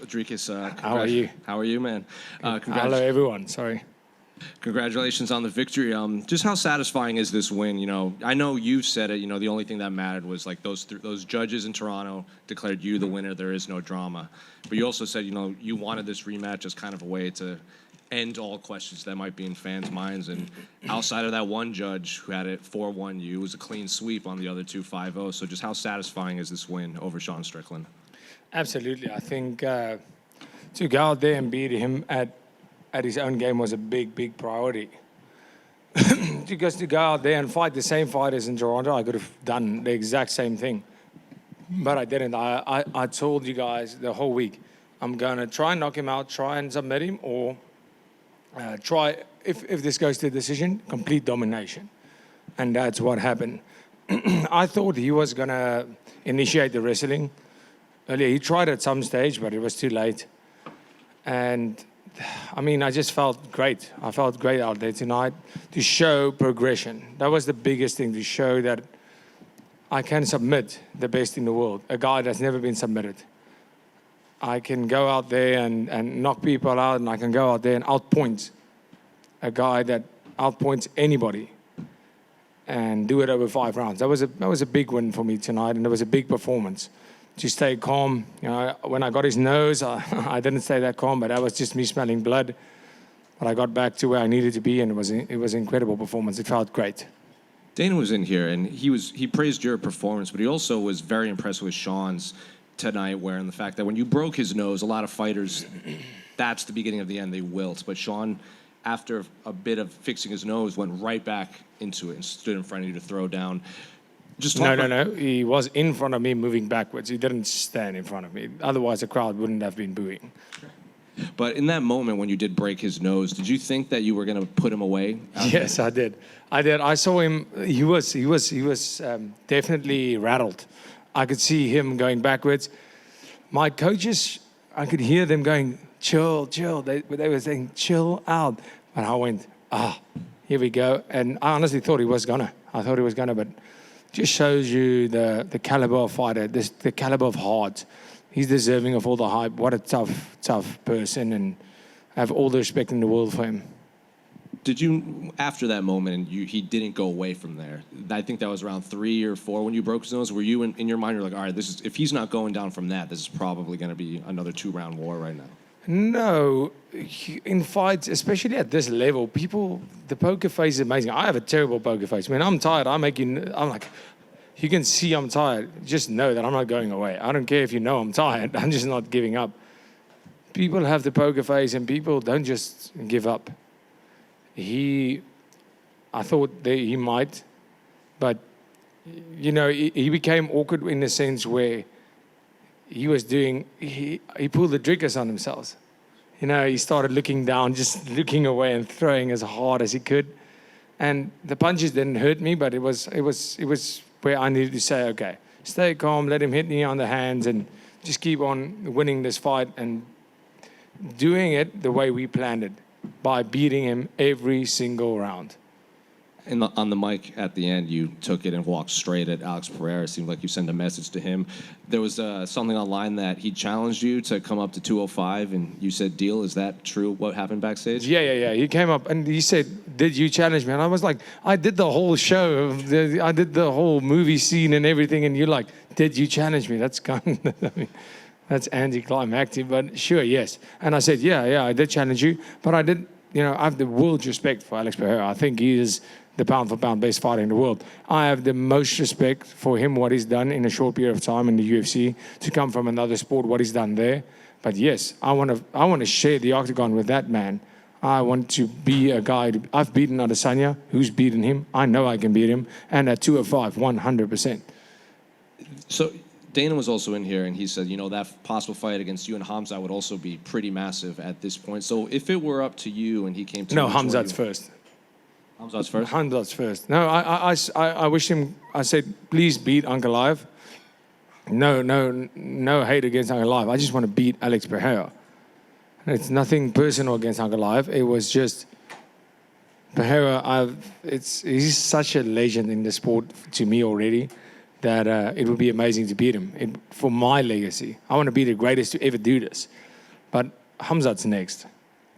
Dricus, How are you? How are you, man? Hello, everyone. Sorry. Congratulations on the victory. Just how satisfying is this win? I know you said it. The only thing that mattered was like those judges in Toronto declared you the winner. There is no drama. But you also said, you wanted this rematch as kind of a way to end all questions that might be in fans' minds. And outside of that one judge who had it 4-1 you, it was a clean sweep on the other two 5-0. So just how satisfying is this win over Sean Strickland? Absolutely. I think to go out there and beat him at his own game was a big priority. Because to go out there and fight the same fighters in Toronto, I could have done the exact same thing. But I didn't. I told you guys the whole week, I'm going to try and knock him out, try and submit him, or try, if this goes to a decision, complete domination. And that's what happened. I thought he was going to initiate the wrestling earlier. He tried at some stage, but it was too late. And I just felt great. I felt great out there tonight to show progression. That was the biggest thing, to show that I can submit the best in the world, a guy that's never been submitted. I can go out there and knock people out, and I can go out there and outpoint a guy that outpoints anybody and do it over 5 rounds. That was a big win for me tonight, and it was a big performance. To stay calm. When I got his nose, I didn't stay that calm, but that was just me smelling blood. But I got back to where I needed to be, and it was an incredible performance. It felt great. Dana was in here, and he praised your performance, but he also was very impressed with Sean's tonight, where in the fact that when you broke his nose, a lot of fighters, that's the beginning of the end, they wilt. But Sean, after a bit of fixing his nose, went right back into it and stood in front of you to throw down. No. He was in front of me moving backwards. He didn't stand in front of me. Otherwise, the crowd wouldn't have been booing. But in that moment when you did break his nose, did you think that you were going to put him away? Yes, I did. I saw him. He was definitely rattled. I could see him going backwards. My coaches, I could hear them going, chill. They were saying, chill out. And I went, here we go. And I honestly thought he was gonna. But just shows you the caliber of fighter, the caliber of heart. He's deserving of all the hype. What a tough person, and I have all the respect in the world for him. Did you, after that moment, and he didn't go away from there, I think that was around 3 or 4 when you broke his nose, were you in your mind, you're like, all right, if he's not going down from that, this is probably going to be another 2-round war right now? No. In fights, especially at this level, the poker face is amazing. I have a terrible poker face. When I'm tired, I'm like, you can see I'm tired. Just know that I'm not going away. I don't care if you know I'm tired. I'm just not giving up. People have the poker face, and people don't just give up. I thought that he might, but, he became awkward in the sense where he pulled the Dricus on himself. He started looking down, just looking away and throwing as hard as he could. And the punches didn't hurt me, but it was where I needed to say, okay, stay calm, let him hit me on the hands, and just keep on winning this fight and doing it the way we planned it, by beating him every single round. On the mic at the end, you took it and walked straight at Alex Pereira. It seemed like you sent a message to him. There was something online that he challenged you to come up to 205, and you said, deal. Is that true, what happened backstage? Yeah. He came up, and he said, did you challenge me? And I was like, I did the whole show. I did the whole movie scene and everything, and you're like, did you challenge me? That's that's anticlimactic, but sure, yes. And I said, yeah, I did challenge you, but I did, I have the world's respect for Alex Pereira. I think he is the pound-for-pound best fighter in the world. I have the most respect for him, what he's done in a short period of time in the UFC, to come from another sport, what he's done there. But yes, I want to share the octagon with that man. I want to be a guy. I've beaten Adesanya. Who's beaten him? I know I can beat him. And at 205, 100%. So Dana was also in here, and he said, that possible fight against you and Khamzat would also be pretty massive at this point. So if it were up to you and he came to... No, Khamzat's first. Khamzat's first? Khamzat's first. No, I wish him... I said, please beat Uncle Live. No hate against Uncle Live. I just want to beat Alex Pereira. It's nothing personal against Uncle Live. It was just... Pereira, he's such a legend in the sport to me already, that it would be amazing to beat him for my legacy. I want to be the greatest to ever do this. But Khamzat's next.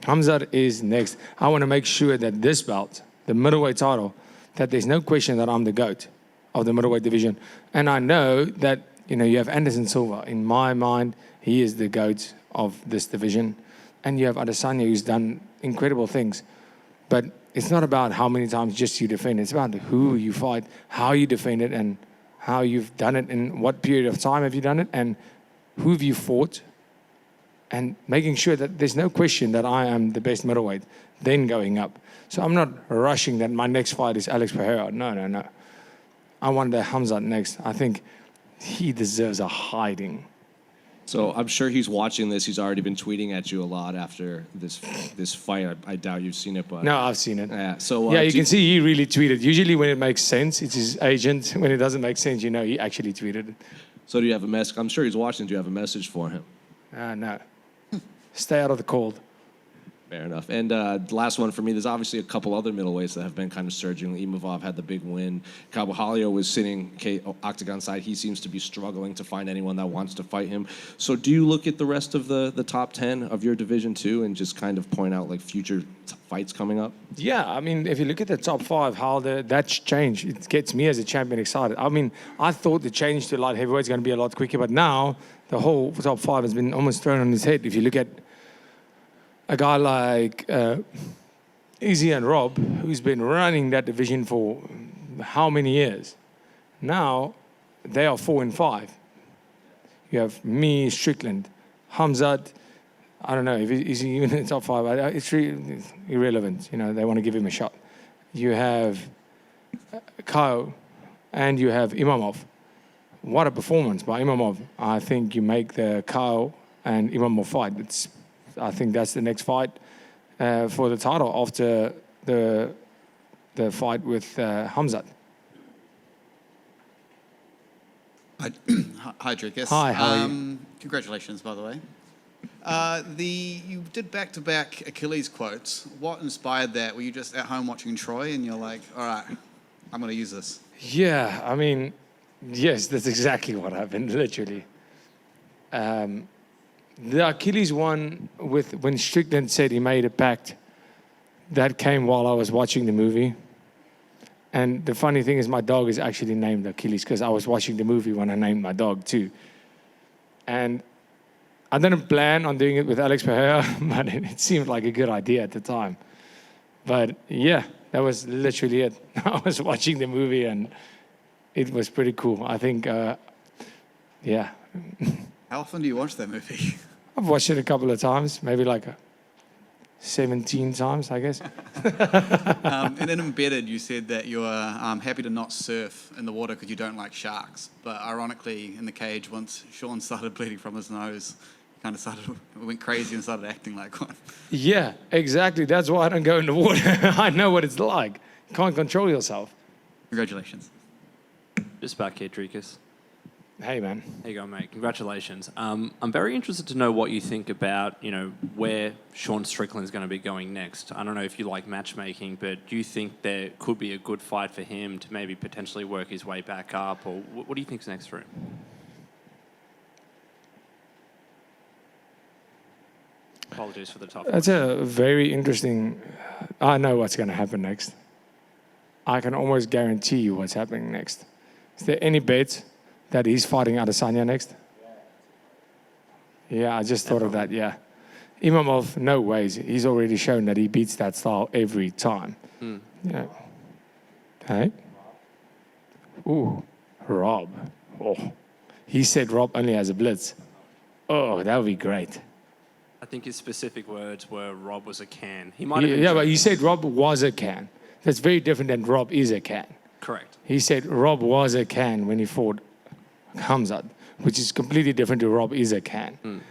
Khamzat is next. I want to make sure that this belt, the middleweight title, that there's no question that I'm the GOAT of the middleweight division. And I know that, you have Anderson Silva. In my mind, he is the GOAT of this division. And you have Adesanya, who's done incredible things. But it's not about how many times just you defend. It's about who you fight, how you defend it, and how you've done it, and what period of time have you done it, and who have you fought, and making sure that there's no question that I am the best middleweight, then going up. So I'm not rushing that my next fight is Alex Pereira. No. I want the Khamzat next. I think he deserves a hiding. So I'm sure he's watching this. He's already been tweeting at you a lot after this fight. I doubt you've seen it, but No, I've seen it. yeah. So You can see he really tweeted. Usually when it makes sense, it's his agent. When it doesn't make sense, he actually tweeted it. So do you have a message? I'm sure he's watching. Do you have a message for him? No. Stay out of the cold. Fair enough. And last one for me, there's obviously a couple other middleweights that have been kind of surging. Imavov had the big win. Carvalho was sitting octagon side. He seems to be struggling to find anyone that wants to fight him. So do you look at the rest of the top 10 of your division too and just kind of point out like future fights coming up? Yeah, I mean, if you look at the top 5, how that's changed, it gets me as a champion excited. I mean, I thought the change to light heavyweight is going to be a lot quicker, but now the whole top 5 has been almost thrown on his head. If you look at a guy like Izzy and Rob, who's been running that division for how many years? Now, they are 4 and 5. You have me, Strickland, Khamzat. I don't know, is he even in the top 5? It's really irrelevant. They want to give him a shot. You have Kyle, and you have Imamov. What a performance by Imamov. I think you make the Kyle and Imamov fight. I think that's the next fight for the title after the fight with Khamzat. Hi, Dricus. Hi, how are you? Congratulations, by the way. You did back-to-back Achilles quotes. What inspired that? Were you just at home watching Troy and you're like, all right, I'm going to use this? Yeah, I mean, yes, that's exactly what happened, literally. The Achilles one, when Strickland said he made a pact, that came while I was watching the movie. And the funny thing is my dog is actually named Achilles because I was watching the movie when I named my dog too. And I didn't plan on doing it with Alex Pereira, but it seemed like a good idea at the time. But yeah, that was literally it. I was watching the movie and it was pretty cool. I think, yeah. How often do you watch that movie? I've watched it a couple of times, maybe like 17 times, I guess. And in Embedded, you said that you're happy to not surf in the water because you don't like sharks. But ironically, in the cage, once Sean started bleeding from his nose, kind of went crazy and started acting like one. Yeah, exactly. That's why I don't go in the water. I know what it's like. You can't control yourself. Congratulations. Just back here, Dricus. Hey, man. There you go, mate. Congratulations. I'm very interested to know what you think about, where Sean Strickland's going to be going next. I don't know if you like matchmaking, but do you think there could be a good fight for him to maybe potentially work his way back up? Or what do you think's next for him? Apologies for the tough That's a very interesting... I know what's going to happen next. I can almost guarantee you what's happening next. Is there any bet that he's fighting Adesanya next? Yeah, I just thought of that, yeah. Imamov, no ways. He's already shown that he beats that style every time. Yeah. Hey? Ooh, Rob. Oh, he said Rob only has a blitz. Oh, that would be great. I think his specific words were Rob was a can. He might have been Yeah, but joking. he said Rob was a can. That's very different than Rob is a can. Correct. He said Rob was a can when he fought Khamzat, which is completely different to Rob is a can.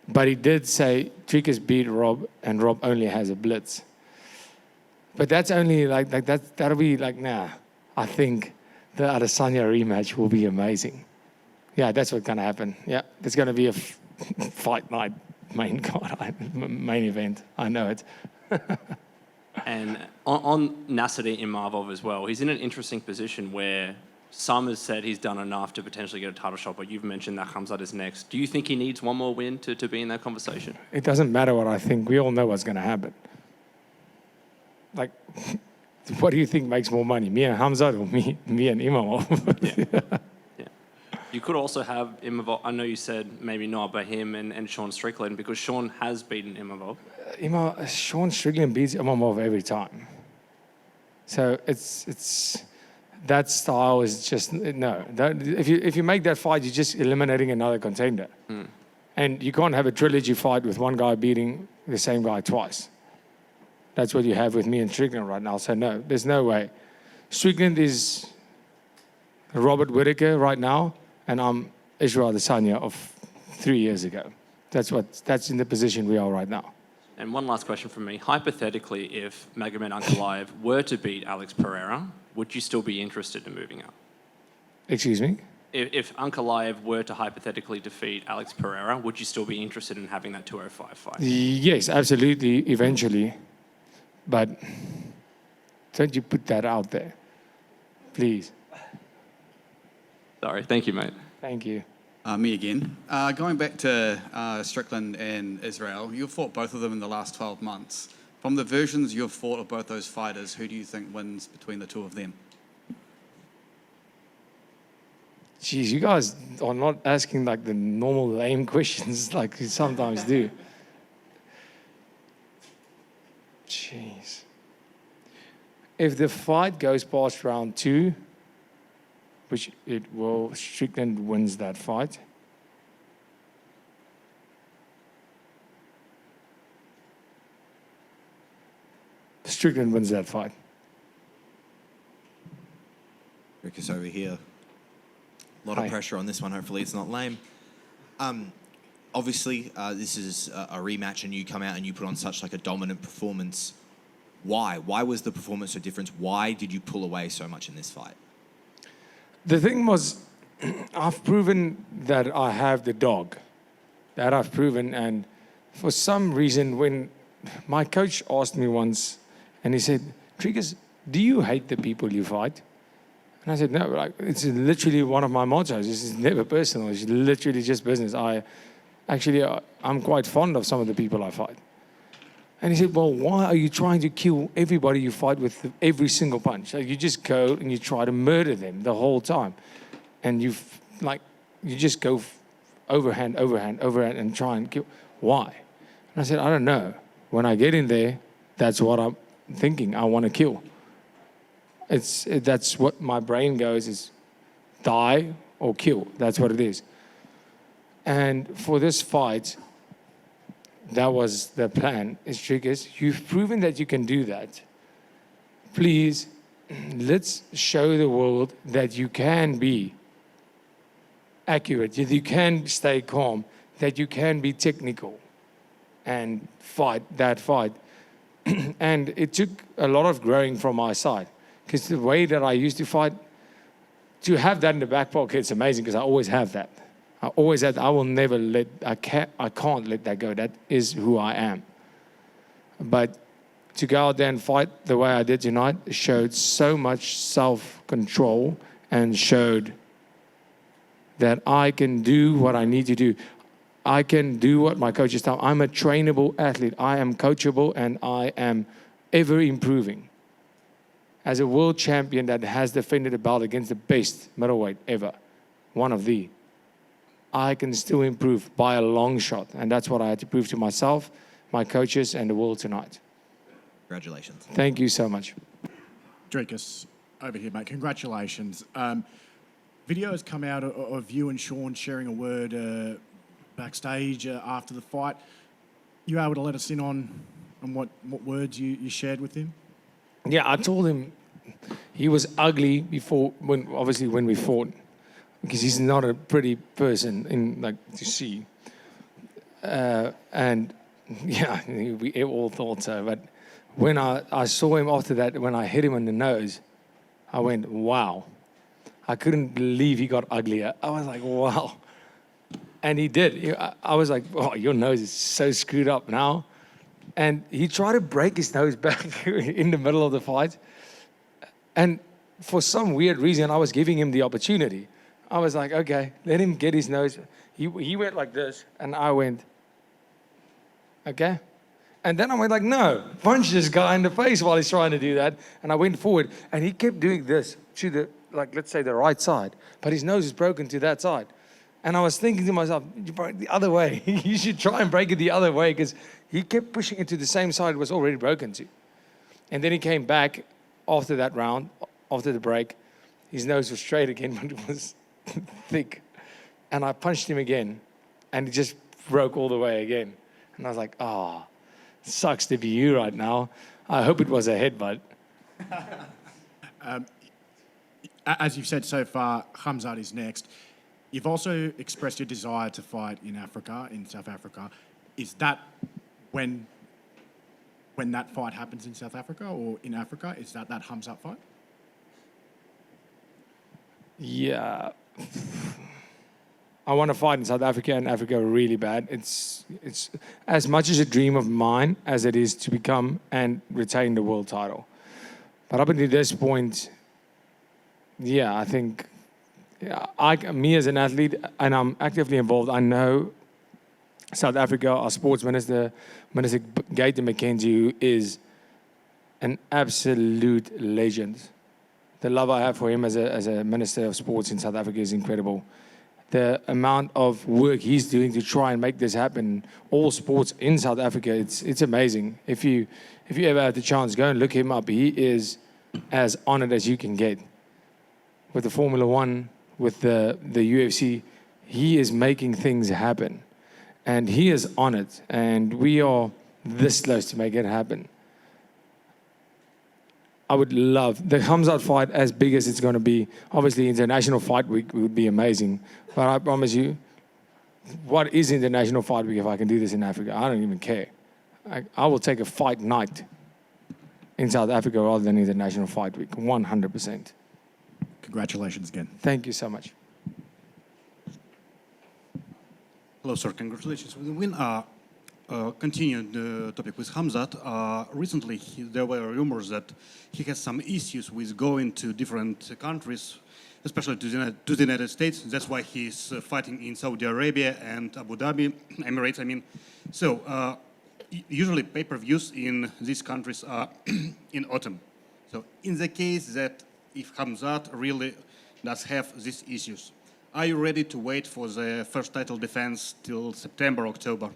But he did say Dricus beat Rob and Rob only has a blitz. But that's only like that'll be like, nah. I think the Adesanya rematch will be amazing. Yeah, that's what's going to happen. Yeah, there's going to be a fight night main event. I know it. And on Nasser Imavov as well, he's in an interesting position where some has said he's done enough to potentially get a title shot, but you've mentioned that Khamzat is next. Do you think he needs one more win to be in that conversation? It doesn't matter what I think. We all know what's going to happen. Like, what do you think makes more money, me and Khamzat or me and Imam? Yeah. You could also have Imavov. I know you said maybe not, but him and Sean Strickland, because Sean has beaten Imavov. Sean Strickland beats Imamov every time. So it's that style is just no. If you make that fight, you're just eliminating another contender, and you can't have a trilogy fight with one guy beating the same guy twice. That's what you have with me and Strickland right now. So no, there's no way. Strickland is Robert Whittaker right now, and I'm Israel Adesanya of 3 years ago. That's in the position we are right now. And one last question from me. Hypothetically, if Magomed Ankalaev were to beat Alex Pereira, would you still be interested in moving up? Excuse me? If Ankalaev were to hypothetically defeat Alex Pereira, would you still be interested in having that 205 fight? Yes, absolutely, eventually. But don't you put that out there, please. Sorry, thank you, mate. Thank you. Me again. Going back to Strickland and Israel, you've fought both of them in the last 12 months. From the versions you've fought of both those fighters, who do you think wins between the two of them? Jeez, you guys are not asking like the normal lame questions like you sometimes do. Jeez. If the fight goes past round 2, which it will, Strickland wins that fight. Strickland wins that fight. Dricus over here. A lot Hi. of pressure on this one. Hopefully it's not lame. Obviously, this is a rematch, and you come out and you put on such like a dominant performance. Why? Why was the performance so different? Why did you pull away so much in this fight? The thing was, I've proven that I have the dog. That I've proven, and for some reason, when my coach asked me once, and he said, "Dricus, do you hate the people you fight?" And I said, "No, like, it's literally one of my mottos. This is never personal. It's literally just business. I'm quite fond of some of the people I fight." And he said, "Well, why are you trying to kill everybody you fight with every single punch? Like, you just go and you try to murder them the whole time. And you just go overhand, and try and kill. Why?" And I said, "I don't know. When I get in there, that's what I'm thinking. I want to kill. That's what my brain goes, is die or kill. That's what it is." And for this fight, that was the plan. Is Dricus, you've proven that you can do that. Please, let's show the world that you can be accurate, that you can stay calm, that you can be technical and fight that fight. And it took a lot of growing from my side, because the way that I used to fight, to have that in the back pocket, it's amazing, because I always have that. I will never I can't let that go. That is who I am. But to go out there and fight the way I did tonight showed so much self-control and showed that I can do what I need to do. I can do what my coaches tell me. I'm a trainable athlete. I am coachable, and I am ever improving. As a world champion that has defended a belt against the best middleweight ever, one of the, I can still improve by a long shot. And that's what I had to prove to myself, my coaches, and the world tonight. Congratulations. Thank you so much. Dricus, over here, mate. Congratulations. Video has come out of you and Sean sharing a word backstage after the fight. You able to let us in on what words you shared with him? Yeah, I told him he was ugly before, when we fought, because he's not a pretty person to see. And yeah, we all thought so. But when I saw him after that, when I hit him on the nose, I went, wow. I couldn't believe he got uglier. I was like, wow. And he did. I was like, oh, your nose is so screwed up now. And he tried to break his nose back in the middle of the fight. And for some weird reason, I was giving him the opportunity. I was like, okay, let him get his nose. He went like this, and I went, okay. And then I went like, no, punch this guy in the face while he's trying to do that. And I went forward, and he kept doing this to the, like, let's say the right side. But his nose is broken to that side. And I was thinking to myself, you broke the other way. You should try and break it the other way, because he kept pushing it to the same side it was already broken to. And then he came back after that round, after the break. His nose was straight again, but it was thick. And I punched him again, and it just broke all the way again. And I was like, oh, sucks to be you right now. I hope it was a headbutt. As you've said so far, Khamzat is next. You've also expressed your desire to fight in Africa, in South Africa. Is that when that fight happens in South Africa or in Africa? Is that Khamzat fight? Yeah. I want to fight in South Africa and Africa really bad. It's as much as a dream of mine as it is to become and retain the world title. But up until this point, yeah, I think me as an athlete, and I'm actively involved, I know South Africa, our sports minister, Minister Gaten McKenzie, who is an absolute legend. The love I have for him as a Minister of Sports in South Africa is incredible. The amount of work he's doing to try and make this happen, all sports in South Africa, it's amazing. If you ever have the chance, go and look him up. He is as honored as you can get. With the Formula One, with the UFC, he is making things happen. And he is honored, and we are this close to make it happen. I would love the Khamzat fight, as big as it's going to be. Obviously, International Fight Week would be amazing. But I promise you, what is International Fight Week if I can do this in Africa? I don't even care. I will take a fight night in South Africa rather than International Fight Week, 100%. Congratulations again. Thank you so much. Hello, sir. Congratulations with the win. Continuing the topic with Khamzat, recently there were rumors that he has some issues with going to different countries, especially to the United States. That's why he's fighting in Saudi Arabia and Abu Dhabi, Emirates, I mean. So usually pay-per-views in these countries are in autumn. So in the case that if Khamzat really does have these issues, are you ready to wait for the first title defense till September, October?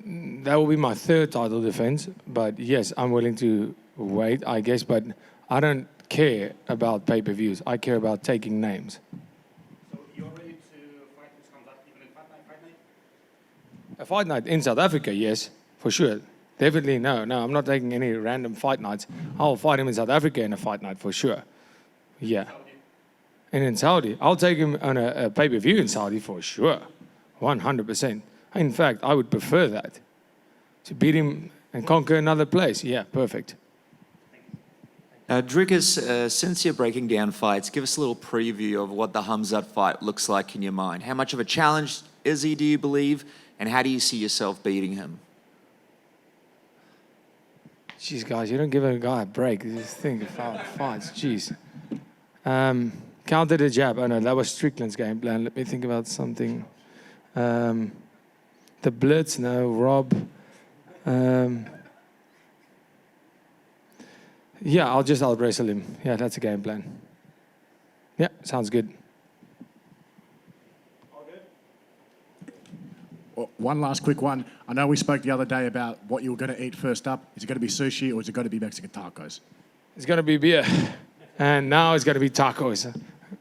That will be my third title defense. But yes, I'm willing to wait, I guess. But I don't care about pay-per-views. I care about taking names. So you're ready to fight with Khamzat even in fight night? A fight night in South Africa, yes, for sure. Definitely no. I'm not taking any random fight nights. I'll fight him in South Africa in a fight night for sure. Yeah. And in Saudi, I'll take him on a pay-per-view in Saudi for sure, 100%. In fact, I would prefer that, to beat him and conquer another place. Yeah, perfect. Dricus, since you're breaking down fights, give us a little preview of what the Khamzat fight looks like in your mind. How much of a challenge is he, do you believe, and how do you see yourself beating him? Jeez, guys, you don't give a guy a break. Just think about fights. Jeez. Counter the jab. Oh, no, that was Strickland's game plan. Let me think about something. The blitz, no. Rob. Yeah, I'll out-wrestle him. Yeah, that's a game plan. Yeah, sounds good. One last quick one. I know we spoke the other day about what you were going to eat first up. Is it going to be sushi or is it going to be Mexican tacos? It's going to be beer. And now it's going to be tacos.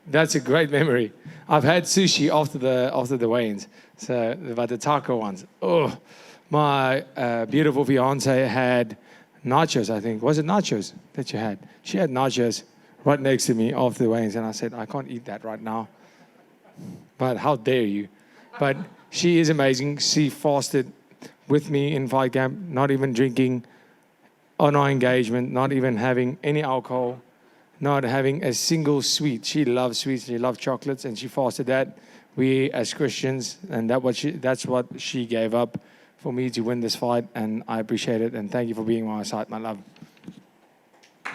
That's a great memory. I've had sushi after the weigh-ins. So, but the taco ones. Oh, my beautiful fiance had nachos, I think. Was it nachos that you had? She had nachos right next to me after the weigh-ins. And I said, I can't eat that right now. But how dare you? But she is amazing. She fasted with me in fight camp, not even drinking on our engagement, not even having any alcohol, not having a single sweet. She loves sweets, she loves chocolates, and she fasted that. We as Christians, and that's what she gave up for me to win this fight, and I appreciate it, and thank you for being on my side, my love.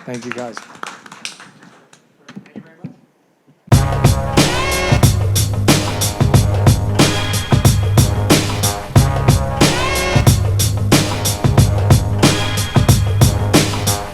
Thank you, guys.